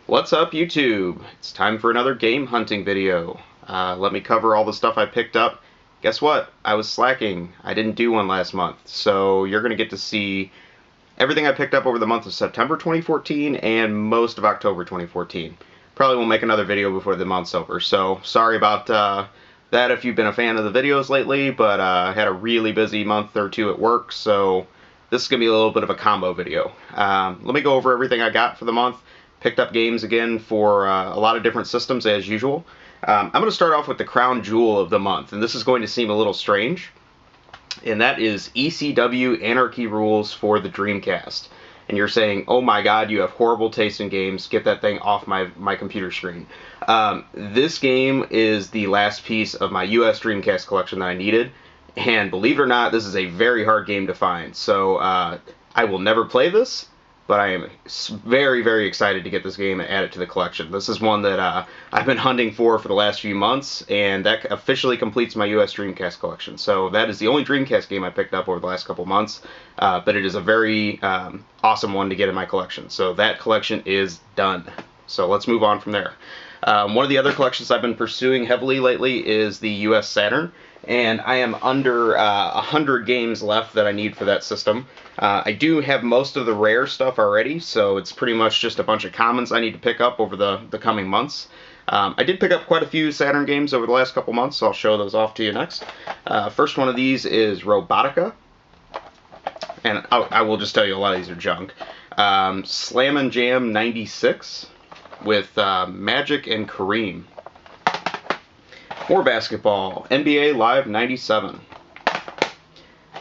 What's up, YouTube? It's time for another game hunting video. Let me cover all the stuff I picked up. Guess what? I was slacking. I didn't do one last month, so you're going to get to see everything I picked up over the month of September 2014 and most of October 2014. Probably won't make another video before the month's over, so sorry about that if you've been a fan of the videos lately, but I had a really busy month or two at work, so this is going to be a little bit of a combo video. Let me go over everything I got for the month. Picked up games again for a lot of different systems as usual. I'm going to start off with the crown jewel of the month, and this is going to seem a little strange, and that is ECW Anarchy Rules for the Dreamcast. And you're saying, oh my god, you have horrible taste in games, get that thing off my computer screen. This game is the last piece of my US Dreamcast collection that I needed, and believe it or not, this is a very hard game to find. So I will never play this, but I am very, very excited to get this game and add it to the collection. This is one that I've been hunting for the last few months, and that officially completes my US Dreamcast collection. So that is the only Dreamcast game I picked up over the last couple months, but it is a very awesome one to get in my collection. So that collection is done. So let's move on from there. One of the other collections I've been pursuing heavily lately is the US Saturn, and I am under 100 games left that I need for that system. I do have most of the rare stuff already, so it's pretty much just a bunch of commons I need to pick up over the coming months. I did pick up quite a few Saturn games over the last couple months, so I'll show those off to you next. First one of these is Robotica, and I will just tell you a lot of these are junk. Slam & Jam 96 with Magic and Kareem. More basketball, NBA Live 97.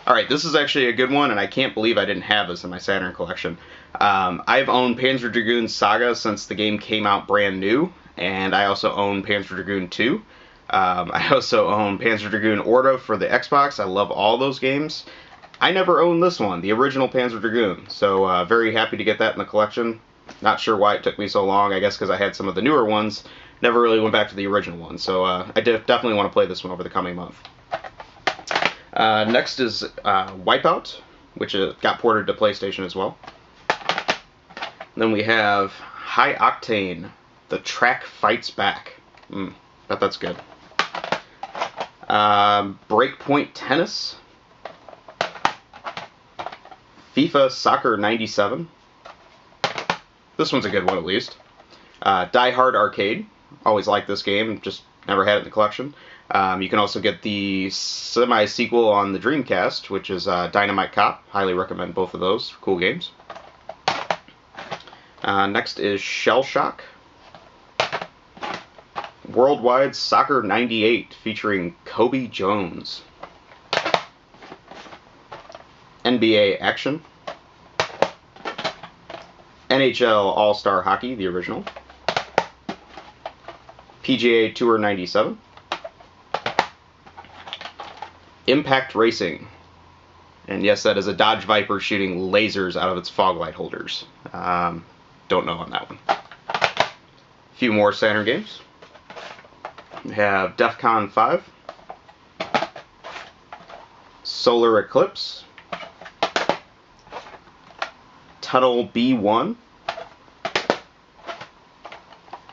Alright, this is actually a good one, and I can't believe I didn't have this in my Saturn collection. I've owned Panzer Dragoon Saga since the game came out brand new, and I also own Panzer Dragoon 2. I also own Panzer Dragoon Orta for the Xbox. I love all those games. I never owned this one, the original Panzer Dragoon, so very happy to get that in the collection. Not sure why it took me so long. I guess because I had some of the newer ones. Never really went back to the original one. So I definitely want to play this one over the coming month. Next is Wipeout, which got ported to PlayStation as well. Then we have High Octane, The Track Fights Back. Bet that's good. Breakpoint Tennis. FIFA Soccer 97. This one's a good one, at least. Die Hard Arcade. Always liked this game, just never had it in the collection. You can also get the semi-sequel on the Dreamcast, which is Dynamite Cop. Highly recommend both of those. Cool games. Next is Shell Shock. Worldwide Soccer 98, featuring Kobe Jones. NBA Action. NHL All-Star Hockey, the original. PGA Tour 97. Impact Racing. And yes, that is a Dodge Viper shooting lasers out of its fog light holders. Don't know on that one. A few more Saturn games. We have DEFCON 5. Solar Eclipse. Tunnel B1.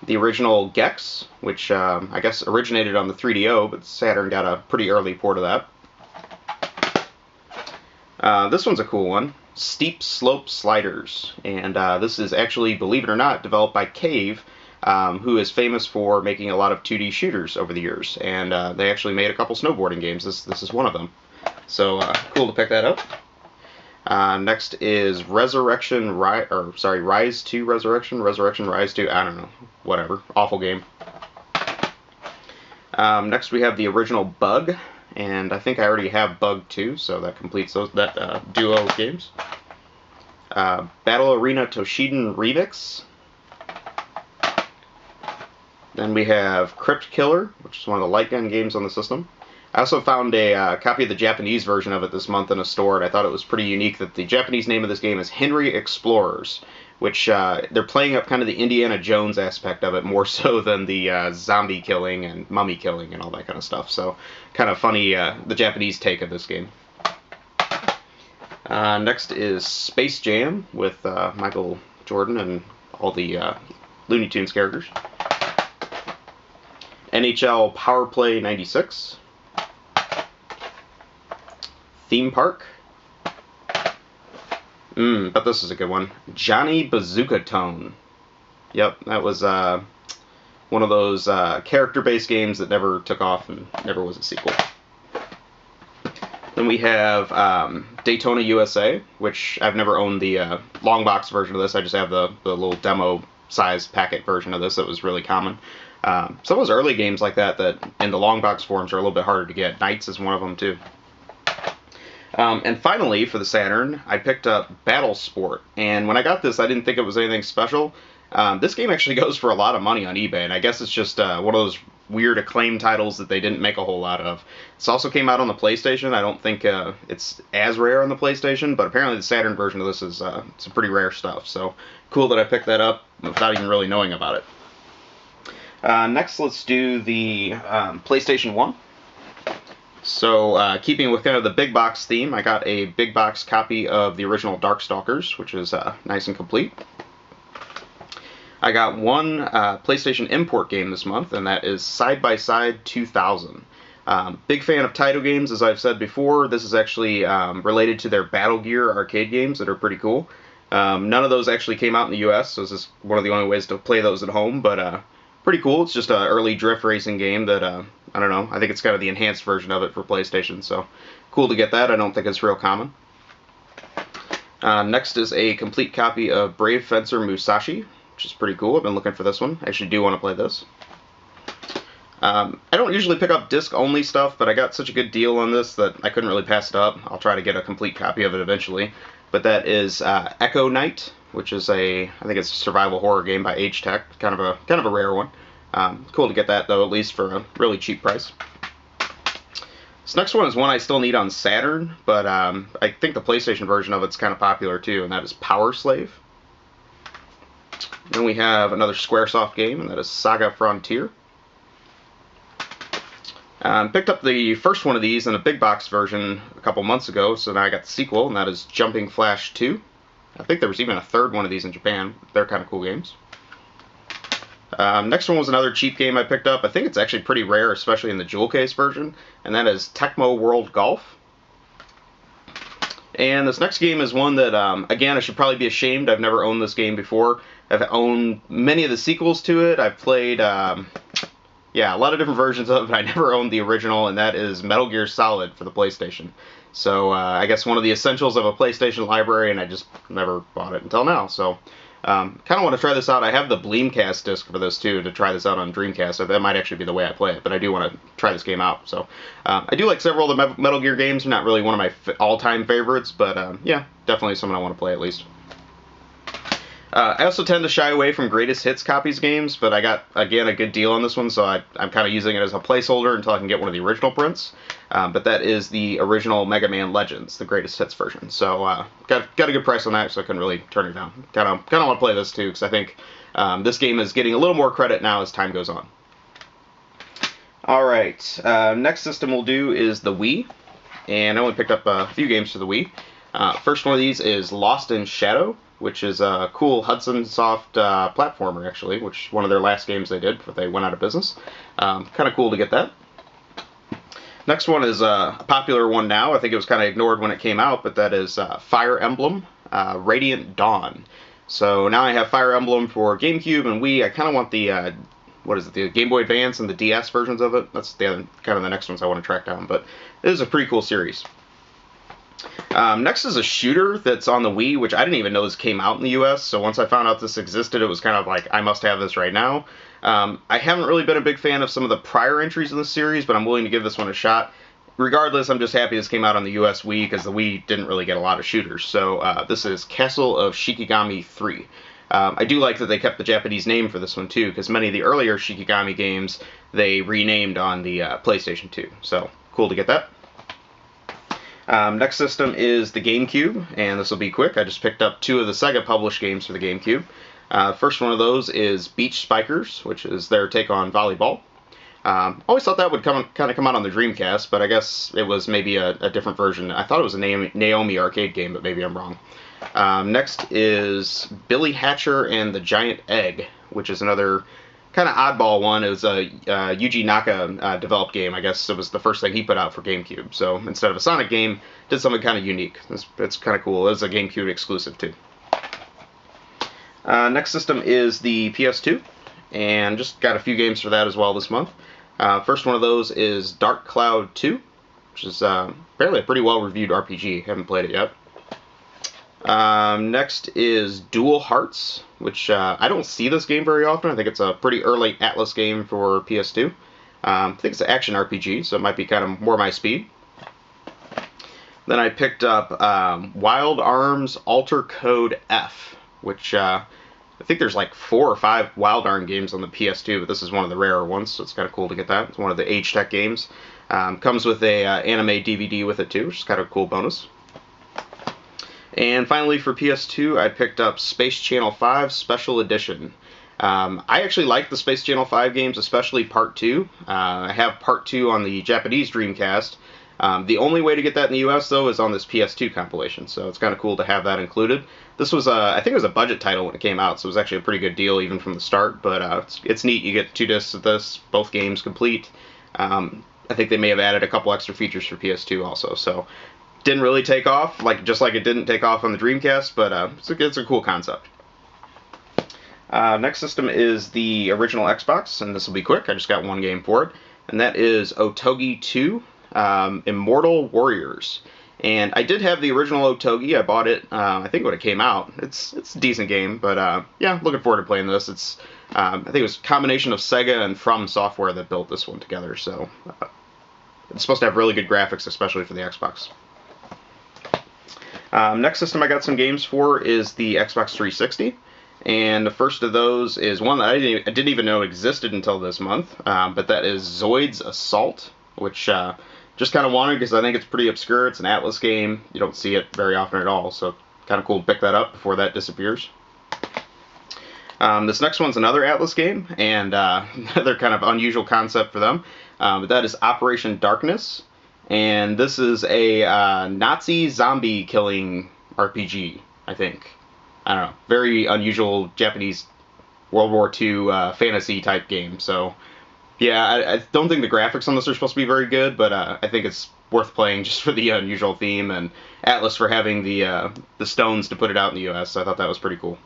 The original Gex, which I guess originated on the 3DO, but Saturn got a pretty early port of that. This one's a cool one. Steep Slope Sliders. And this is actually, believe it or not, developed by Cave, who is famous for making a lot of 2D shooters over the years. And they actually made a couple snowboarding games. This is one of them. So cool to pick that up. Next is Rise to Resurrection, Rise to, I don't know, whatever, awful game. Next we have the original Bug, and I think I already have Bug 2, so that completes that duo of games. Battle Arena Toshiden Remix. Then we have Crypt Killer, which is one of the light gun games on the system. I also found a copy of the Japanese version of it this month in a store, and I thought it was pretty unique that the Japanese name of this game is Henry Explorers, which they're playing up kind of the Indiana Jones aspect of it more so than the zombie killing and mummy killing and all that kind of stuff. So kind of funny, the Japanese take of this game. Next is Space Jam with Michael Jordan and all the Looney Tunes characters. NHL Power Play 96. Theme Park. But this is a good one. Johnny Bazooka Tone. Yep, that was one of those character-based games that never took off and never was a sequel. Then we have Daytona USA, which I've never owned the long box version of this. I just have the little demo size packet version of this that was really common. Some of those early games like that in the long box forms are a little bit harder to get. Knights is one of them too. And finally, for the Saturn, I picked up Battle Sport. And when I got this, I didn't think it was anything special. This game actually goes for a lot of money on eBay, and I guess it's just one of those weird acclaimed titles that they didn't make a whole lot of. This also came out on the PlayStation. I don't think it's as rare on the PlayStation, but apparently the Saturn version of this is some pretty rare stuff. So cool that I picked that up without even really knowing about it. Next, let's do the PlayStation 1. So, keeping with kind of the big box theme, I got a big box copy of the original Darkstalkers, which is nice and complete. I got one PlayStation import game this month, and that is Side by Side 2000. Big fan of Taito games, as I've said before. This is actually related to their Battle Gear arcade games that are pretty cool. None of those actually came out in the US, so this is one of the only ways to play those at home, but pretty cool. It's just an early drift racing game that, I don't know, I think it's kind of the enhanced version of it for PlayStation, so cool to get that. I don't think it's real common. Next is a complete copy of Brave Fencer Musashi, which is pretty cool. I've been looking for this one. I actually do want to play this. I don't usually pick up disc-only stuff, but I got such a good deal on this that I couldn't really pass it up. I'll try to get a complete copy of it eventually. But that is Echo Knight, which is I think it's a survival horror game by Age Tech, kind of a rare one. Cool to get that though, at least for a really cheap price. This next one is one I still need on Saturn, but I think the PlayStation version of it's kind of popular too, and that is Power Slave. Then we have another Squaresoft game, and that is Saga Frontier. Picked up the first one of these in a big box version a couple months ago, so now I got the sequel, and that is Jumping Flash 2. I think there was even a third one of these in Japan. They're kind of cool games. Next one was another cheap game I picked up. I think it's actually pretty rare, especially in the jewel case version, and that is Tecmo World Golf. And this next game is one that, again, I should probably be ashamed. I've never owned this game before. I've owned many of the sequels to it. I've played, a lot of different versions of it, but I never owned the original, and that is Metal Gear Solid for the PlayStation. So, I guess one of the essentials of a PlayStation library, and I just never bought it until now. So, kind of want to try this out. I have the Dreamcast disc for this, too, to try this out on Dreamcast. So that might actually be the way I play it, but I do want to try this game out. So, I do like several of the Metal Gear games. Not really one of my all-time favorites, but, yeah, definitely something I want to play at least. I also tend to shy away from greatest hits copies games, but I got, again, a good deal on this one, so I'm kind of using it as a placeholder until I can get one of the original prints. But that is the original Mega Man Legends, the greatest hits version. So got a good price on that, so I couldn't really turn it down. Kind of want to play this too, because I think this game is getting a little more credit now as time goes on. All right, next system we'll do is the Wii, and I only picked up a few games for the Wii. First one of these is Lost in Shadow, which is a cool Hudson Soft platformer, actually, which is one of their last games they did before they went out of business. Kind of cool to get that. Next one is a popular one now. I think it was kind of ignored when it came out, but that is Fire Emblem Radiant Dawn. So now I have Fire Emblem for GameCube and Wii. I kind of want the, the Game Boy Advance and the DS versions of it. That's kind of the next ones I want to track down, but it is a pretty cool series. Next is a shooter that's on the Wii, which I didn't even know this came out in the US, so once I found out this existed, it was kind of like, I must have this right now. I haven't really been a big fan of some of the prior entries in the series, but I'm willing to give this one a shot. Regardless, I'm just happy this came out on the US Wii, because the Wii didn't really get a lot of shooters. So this is Castle of Shikigami 3. I do like that they kept the Japanese name for this one, too, because many of the earlier Shikigami games, they renamed on the PlayStation 2. So, cool to get that. Next system is the Gamecube, and this will be quick. I just picked up two of the Sega published games for the Gamecube. First one of those is Beach Spikers, which is their take on volleyball. Always thought that would kind of come out on the Dreamcast, but I guess it was maybe a different version. I thought it was a Naomi arcade game, but maybe I'm wrong. Next is Billy Hatcher and the Giant Egg, which is another kind of oddball one. It was a Yuji Naka developed game. I guess it was the first thing he put out for Gamecube. So instead of a Sonic game, did something kind of unique. It's kind of cool. It was a Gamecube exclusive too. Next system is the PS2, and just got a few games for that as well this month. First one of those is Dark Cloud 2, which is apparently a pretty well-reviewed RPG. Haven't played it yet. Next is Dual Hearts, which I don't see this game very often. I think it's a pretty early Atlas game for PS2. I think it's an action RPG, so it might be kind of more my speed. Then I picked up Wild Arms Alter Code F, which I think there's like 4 or 5 Wild Arm games on the PS2, but this is one of the rarer ones, so it's kind of cool to get that. It's one of the Age Tech games. Comes with a anime DVD with it too, which is kind of a cool bonus. And finally for PS2, I picked up Space Channel 5 Special Edition. I actually like the Space Channel 5 games, especially Part 2. I have Part 2 on the Japanese Dreamcast. The only way to get that in the US, though, is on this PS2 compilation, so it's kind of cool to have that included. This was, I think it was a budget title when it came out, so it was actually a pretty good deal even from the start, but it's neat. You get 2 discs of this, both games complete. I think they may have added a couple extra features for PS2 also, so didn't really take off, just like it didn't take off on the Dreamcast, but it's a cool concept. Next system is the original Xbox, and this will be quick. I just got one game for it, and that is Otogi 2, Immortal Warriors. And I did have the original Otogi. I bought it, I think when it came out. It's a decent game, but yeah, looking forward to playing this. It's I think it was a combination of Sega and From Software that built this one together, so it's supposed to have really good graphics, especially for the Xbox. Next system I got some games for is the Xbox 360, and the first of those is one that I didn't even know existed until this month, but that is Zoid's Assault, which just kind of wanted because I think it's pretty obscure. It's an Atlas game. You don't see it very often at all, so kind of cool to pick that up before that disappears. This next one's another Atlas game, and another kind of unusual concept for them, but that is Operation Darkness. And this is a Nazi zombie killing RPG, I think. I don't know. Very unusual Japanese World War II fantasy type game. So, yeah, I don't think the graphics on this are supposed to be very good, but I think it's worth playing just for the unusual theme, and Atlas for having the stones to put it out in the US. So I thought that was pretty cool.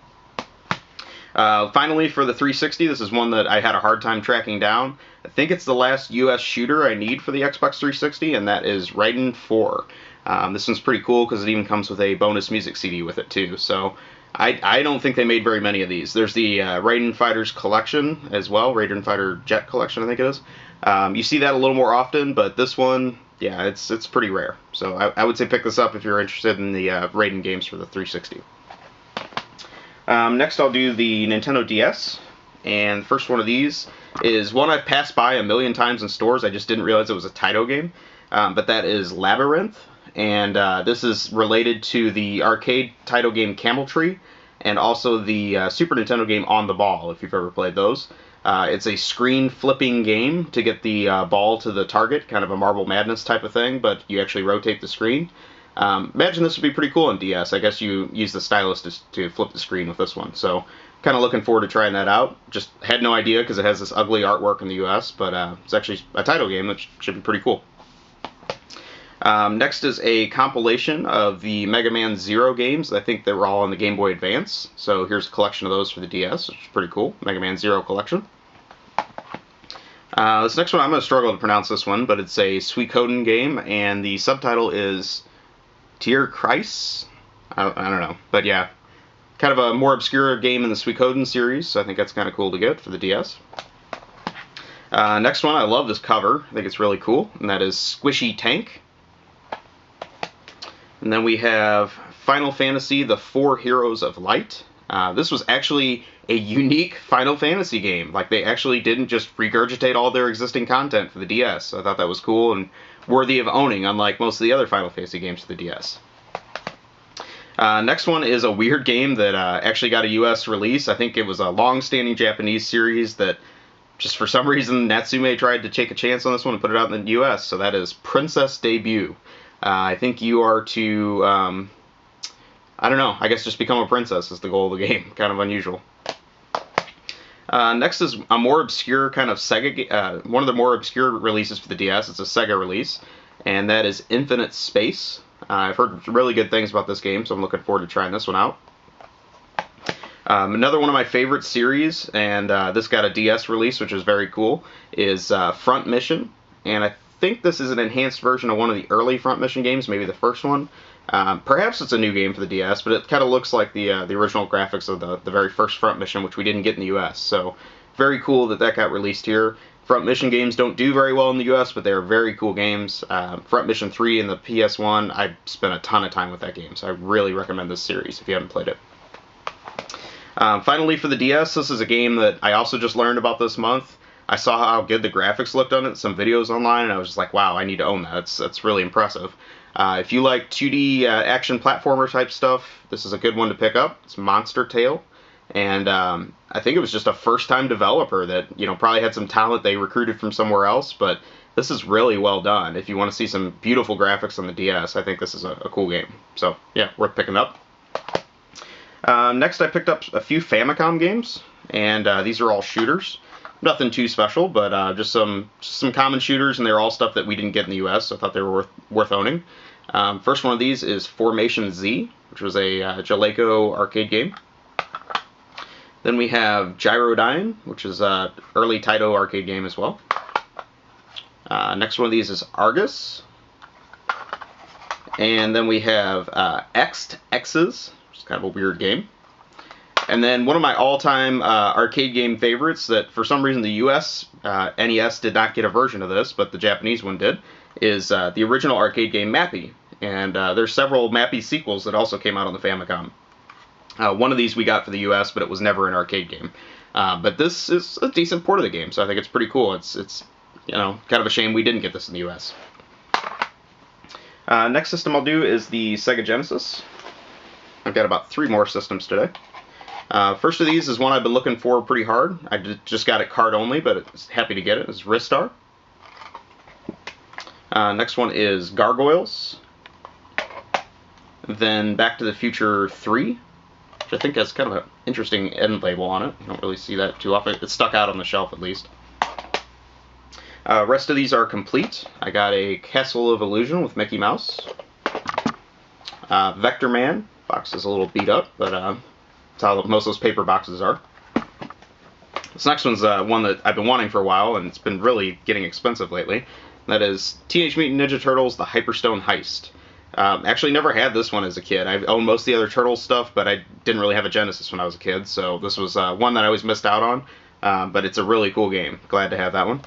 Finally, for the 360, this is one that I had a hard time tracking down. I think it's the last US shooter I need for the Xbox 360, and that is Raiden 4. This one's pretty cool because it even comes with a bonus music CD with it too. So I don't think they made very many of these. There's the Raiden Fighters Collection as well, Raiden Fighter Jet Collection I think it is. You see that a little more often, but this one, yeah, it's pretty rare. So I would say pick this up if you're interested in the Raiden games for the 360. Next I'll do the Nintendo DS, and the first one of these is one I've passed by a million times in stores. I just didn't realize it was a Taito game, but that is Labyrinth, and this is related to the arcade Taito game Camel Tree, and also the Super Nintendo game On the Ball, if you've ever played those. It's a screen flipping game to get the ball to the target, kind of a Marble Madness type of thing, but you actually rotate the screen. Imagine this would be pretty cool on DS. I guess you use the stylus to flip the screen with this one. So kind of looking forward to trying that out. Just had no idea because it has this ugly artwork in the US, but it's actually a title game, which should be pretty cool. Next is a compilation of the Mega Man Zero games. I think they were all on the Game Boy Advance. So here's a collection of those for the DS, which is pretty cool. Mega Man Zero collection. This next one, I'm going to struggle to pronounce this one, but it's a Suikoden game, and the subtitle is Tier Kreis? I don't know. But yeah, kind of a more obscure game in the Suikoden series, so I think that's kind of cool to get for the DS. Next one, I love this cover. I think it's really cool, and that is Squishy Tank. And then we have Final Fantasy, The Four Heroes of Light. This was actually a unique Final Fantasy game. Like, they actually didn't just regurgitate all their existing content for the DS. So I thought that was cool and worthy of owning, unlike most of the other Final Fantasy games for the DS. Next one is a weird game that actually got a US release. I think it was a long-standing Japanese series that just for some reason Natsume tried to take a chance on this one and put it out in the US. So that is Princess Debut. I think you are to I don't know. I guess just become a princess is the goal of the game. Kind of unusual. Next is a more obscure kind of Sega, one of the more obscure releases for the DS. It's a Sega release, and that is Infinite Space. I've heard really good things about this game, so I'm looking forward to trying this one out. Another one of my favorite series, and this got a DS release, which is very cool, is Front Mission. And I think this is an enhanced version of one of the early Front Mission games, maybe the first one. Perhaps it's a new game for the DS, but it kind of looks like the original graphics of the very first Front Mission, which we didn't get in the US. So very cool that got released here. Front Mission games don't do very well in the US, but they are very cool games. Front Mission 3 and the PS1, I spent a ton of time with that game, so I really recommend this series if you haven't played it. Finally, for the DS, this is a game that I also just learned about this month. I saw how good the graphics looked on it, some videos online, and I was just like, wow, I need to own that. That's really impressive. If you like 2D action platformer type stuff, this is a good one to pick up. It's Monster Tale, and I think it was just a first-time developer that probably had some talent they recruited from somewhere else, but this is really well done. If you want to see some beautiful graphics on the DS, I think this is a cool game. So yeah, worth picking up. Next, I picked up a few Famicom games, and these are all shooters. Nothing too special, but just some common shooters, and they're all stuff that we didn't get in the US, so I thought they were worth owning. First one of these is Formation Z, which was a Jaleco arcade game. Then we have Gyrodyne, which is an early Taito arcade game as well. Next one of these is Argus. And then we have X'd X's, which is kind of a weird game. And then one of my all-time arcade game favorites that for some reason the US NES did not get a version of this, but the Japanese one did, is the original arcade game Mappy. And there's several Mappy sequels that also came out on the Famicom. One of these we got for the US, but it was never an arcade game. But this is a decent port of the game, so I think it's pretty cool. It's kind of a shame we didn't get this in the US. Next system I'll do is the Sega Genesis. I've got about 3 more systems today. First of these is one I've been looking for pretty hard. I just got it card only, but it's happy to get it. It's Ristar. Next one is Gargoyles. Then Back to the Future 3, which I think has kind of an interesting end label on it. You don't really see that too often. It's stuck out on the shelf at least. Rest of these are complete. I got a Castle of Illusion with Mickey Mouse. Vector Man. Box is a little beat up, but that's how most of those paper boxes are. This next one's one that I've been wanting for a while, and it's been really getting expensive lately. That is Teenage Mutant Ninja Turtles: The Hyperstone Heist. Actually never had this one as a kid. I owned most of the other Turtles stuff, but I didn't really have a Genesis when I was a kid, so this was one that I always missed out on. But it's a really cool game. Glad to have that one.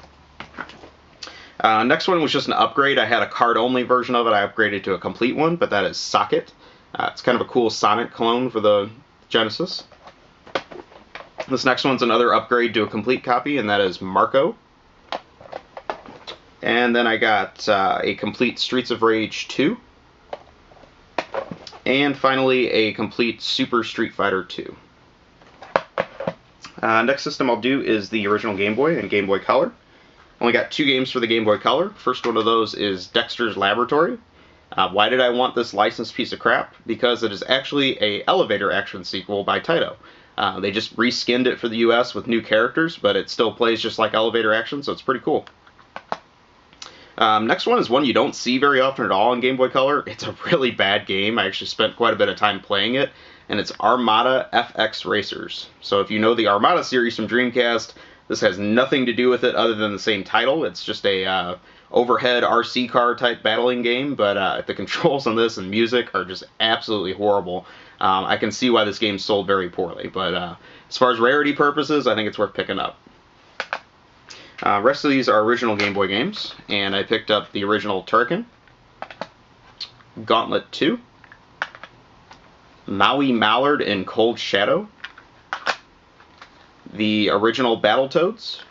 Next one was just an upgrade. I had a card-only version of it. I upgraded to a complete one, but that is Socket. It's kind of a cool Sonic clone for the Genesis. This next one's another upgrade to a complete copy, and that is Marco. And then I got a complete Streets of Rage 2. And finally, a complete Super Street Fighter 2. Next system I'll do is the original Game Boy and Game Boy Color. Only got 2 games for the Game Boy Color. First one of those is Dexter's Laboratory. Why did I want this licensed piece of crap? Because it is actually a elevator action sequel by Taito. They just reskinned it for the US with new characters, but it still plays just like elevator action, so it's pretty cool. Next one is one you don't see very often at all in Game Boy Color. It's a really bad game. I actually spent quite a bit of time playing it, and it's Armada FX Racers. So if you know the Armada series from Dreamcast, this has nothing to do with it other than the same title. It's just a overhead RC car type battling game, but the controls on this and music are just absolutely horrible. I can see why this game sold very poorly, but as far as rarity purposes, I think it's worth picking up. Rest of these are original Game Boy games, and I picked up the original Turrican, Gauntlet 2, Maui Mallard in Cold Shadow, the original Battletoads,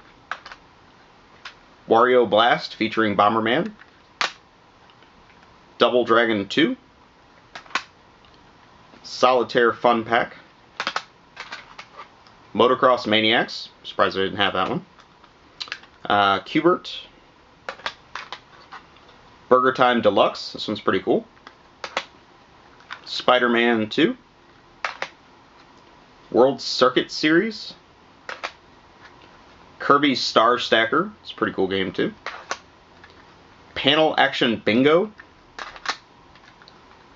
Wario Blast featuring Bomberman, Double Dragon 2, Solitaire Fun Pack, Motocross Maniacs, surprised I didn't have that one, Qbert, Burger Time Deluxe, this one's pretty cool, Spider-Man 2, World Circuit Series, Kirby Star Stacker, it's a pretty cool game too, Panel Action Bingo,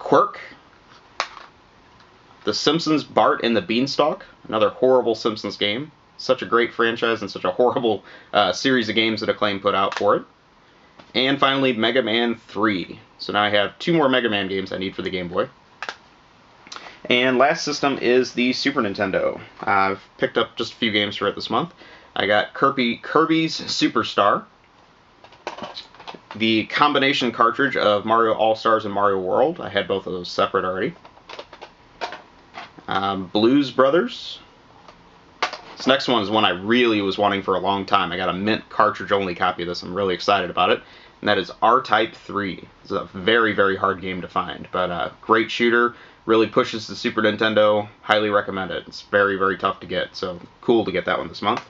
Quirk, The Simpsons Bart and the Beanstalk, another horrible Simpsons game. Such a great franchise and such a horrible series of games that Acclaim put out for it. And finally, Mega Man 3. So now I have 2 more Mega Man games I need for the Game Boy. And last system is the Super Nintendo. I've picked up just a few games for it this month. I got Kirby's Superstar, the combination cartridge of Mario All-Stars and Mario World. I had both of those separate already. Blues Brothers. This next one is one I really was wanting for a long time. I got a mint cartridge-only copy of this. I'm really excited about it. And that is R-Type 3. It's a very, very hard game to find, but great shooter. Really pushes the Super Nintendo. Highly recommend it. It's very, very tough to get, so cool to get that one this month.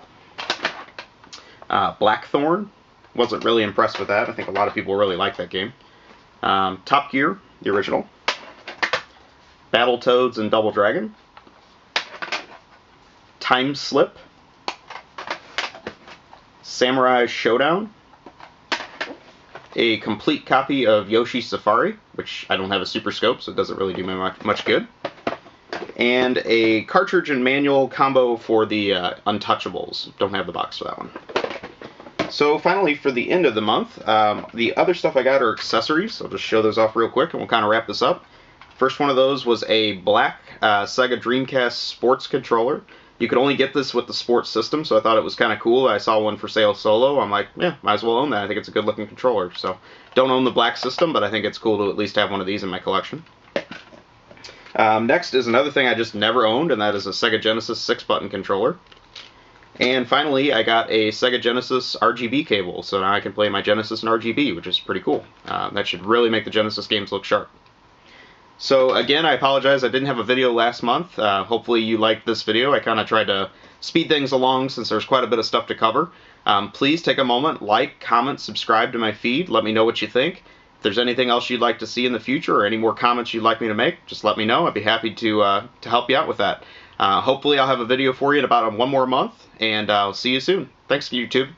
Blackthorn. Wasn't really impressed with that. I think a lot of people really like that game. Top Gear, the original. Battletoads and Double Dragon. Time Slip, Samurai Showdown, a complete copy of Yoshi's Safari, which I don't have a Super Scope, so it doesn't really do me much good, and a cartridge and manual combo for the Untouchables. Don't have the box for that one. So finally, for the end of the month, the other stuff I got are accessories. I'll just show those off real quick, and we'll kind of wrap this up. First one of those was a black Sega Dreamcast sports controller. You could only get this with the sports system, so I thought it was kind of cool. I saw one for sale solo. I'm like, yeah, might as well own that. I think it's a good-looking controller. So, don't own the black system, but I think it's cool to at least have one of these in my collection. Next is another thing I just never owned, and that is a Sega Genesis 6-button controller. And finally, I got a Sega Genesis RGB cable, so now I can play my Genesis in RGB, which is pretty cool. That should really make the Genesis games look sharp. So again, I apologize I didn't have a video last month. Hopefully you liked this video. I kind of tried to speed things along since there's quite a bit of stuff to cover. Please take a moment, like, comment, subscribe to my feed. Let me know what you think. If there's anything else you'd like to see in the future or any more comments you'd like me to make, just let me know. I'd be happy to help you out with that. Hopefully I'll have a video for you in about 1 more month, and I'll see you soon. Thanks, YouTube.